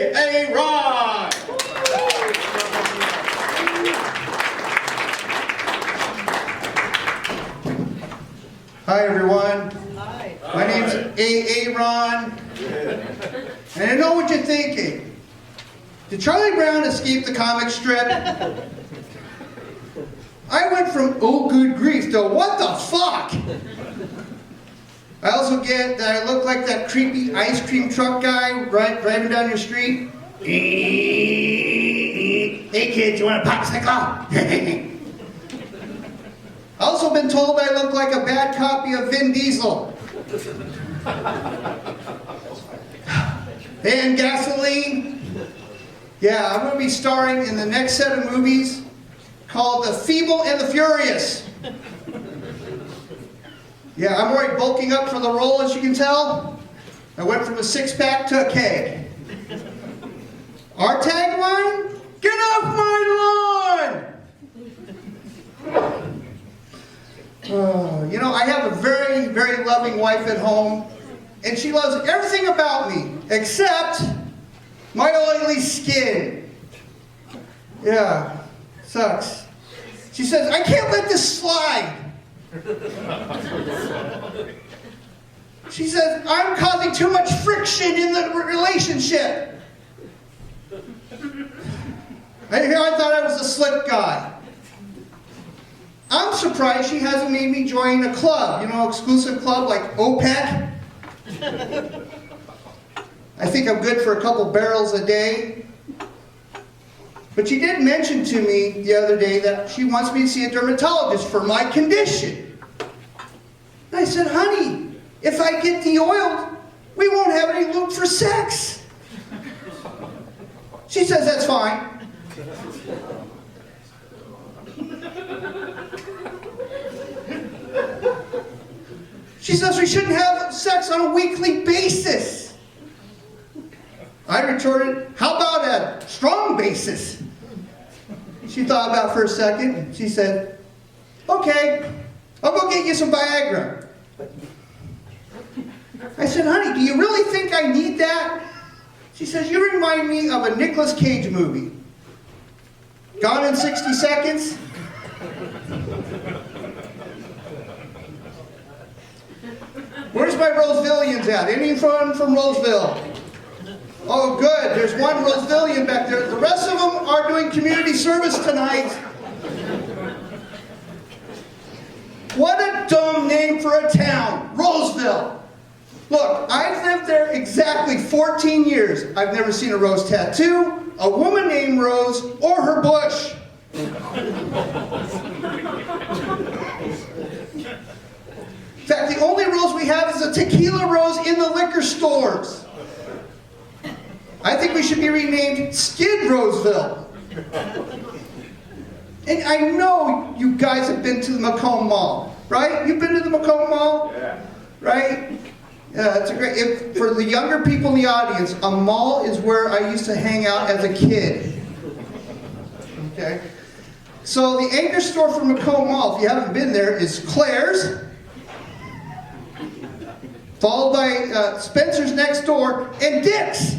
A-A-Ron! Hi, everyone. Hi. My name's A.A. And I know what you're thinking. Did Charlie Brown escape the comic strip? I went from oh good grief to what the fuck? I also get that I look like that creepy ice cream truck guy driving down your street. Hey kids, you want a popsicle? I also been told I look like a bad copy of Vin Diesel. And gasoline. Yeah, I'm going to be starring in the next set of movies called The Feeble and the Furious. Yeah, I'm already bulking up for the role, as you can tell. I went from a six-pack to a keg. Our tagline? Get off my lawn! You know, I have a very, very loving wife at home, and she loves everything about me, except my oily skin. Yeah, sucks. She says, I can't let this slide. She says, I'm causing too much friction in the relationship. I thought I was a slick guy. I'm surprised she hasn't made me join a club, you know, exclusive club like OPEC. I think I'm good for a couple barrels a day. But she did mention to me the other day that she wants me to see a dermatologist for my condition. And I said, honey, if I get de-oiled, we won't have any lube for sex. She says that's fine. She says we shouldn't have sex on a weekly basis. I retorted, how about a strong basis? She thought about it for a second, and she said, okay, I'll go get you some Viagra. I said, honey, do you really think I need that? She says, you remind me of a Nicolas Cage movie. Gone in 60 Seconds? Where's my Rosevillians at? Anyone from Roseville? Oh, good. There's one Rosevillian back there. The rest of them are doing community service tonight. What a dumb name for a town. Roseville. Look, I've lived there exactly 14 years. I've never seen a rose tattoo, a woman named Rose, or her bush. In fact, the only rose we have is a tequila rose in the liquor stores. I think we should be renamed Skid Roseville. And I know you guys have been to the Macomb Mall, right? You've been to the Macomb Mall? Yeah. Right? Yeah, that's a great, for the younger people in the audience, a mall is where I used to hang out as a kid. Okay? So the anchor store for Macomb Mall, if you haven't been there, is Claire's, followed by Spencer's next door, and Dick's.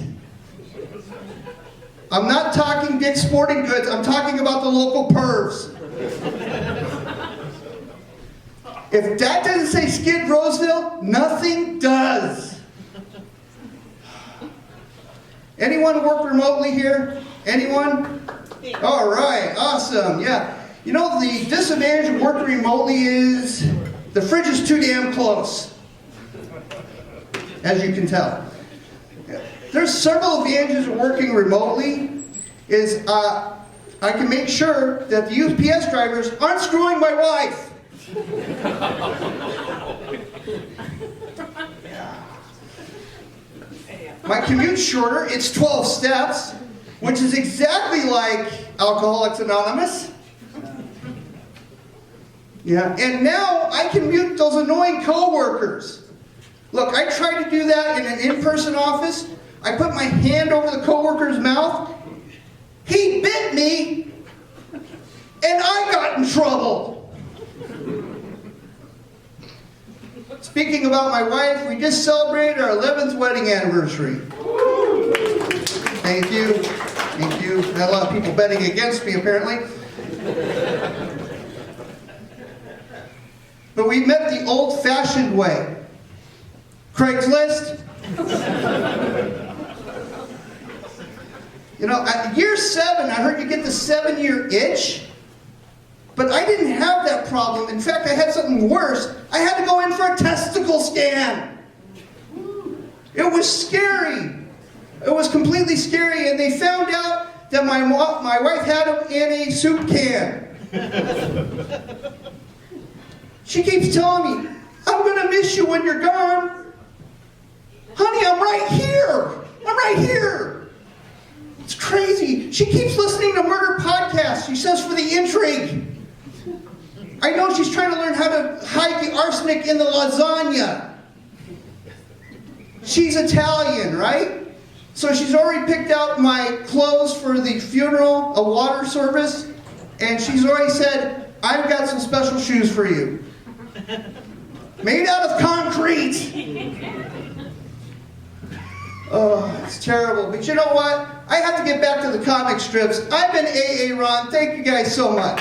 I'm not talking Dick's Sporting Goods, I'm talking about the local pervs. If that doesn't say Skid Roseville, nothing does. Anyone work remotely here? Anyone? All right, awesome, yeah. You know, the disadvantage of working remotely is the fridge is too damn close, as you can tell. There's several advantages of working remotely. Is I can make sure that the UPS drivers aren't screwing my wife. My commute's shorter, it's 12 steps, which is exactly like Alcoholics Anonymous. Yeah, and now I can mute those annoying coworkers. Look, I tried to do that in an in-person office. I put my hand over the coworker's mouth. He bit me, and I got in trouble. Speaking about my wife, we just celebrated our 11th wedding anniversary. Thank you. Thank you. Had a lot of people betting against me, apparently. But we met the old-fashioned way. Craigslist. You know, at year 7, I heard you get the 7-year itch. But I didn't have that problem. In fact, I had something worse. I had to go in for a testicle scan. It was scary. It was completely scary. And they found out that my wife had them in a soup can. She keeps telling me, I'm going to miss you when you're gone. Honey, I'm right here. I'm right here. It's crazy. She keeps listening to murder podcasts. She says for the intrigue. I know she's trying to learn how to hide the arsenic in the lasagna. She's Italian, right? So she's already picked out my clothes for the funeral, a water service, and she's already said, I've got some special shoes for you. Made out of concrete. Oh, it's terrible. But you know what? I have to get back to the comic strips. I've been AA Ron. Thank you guys so much.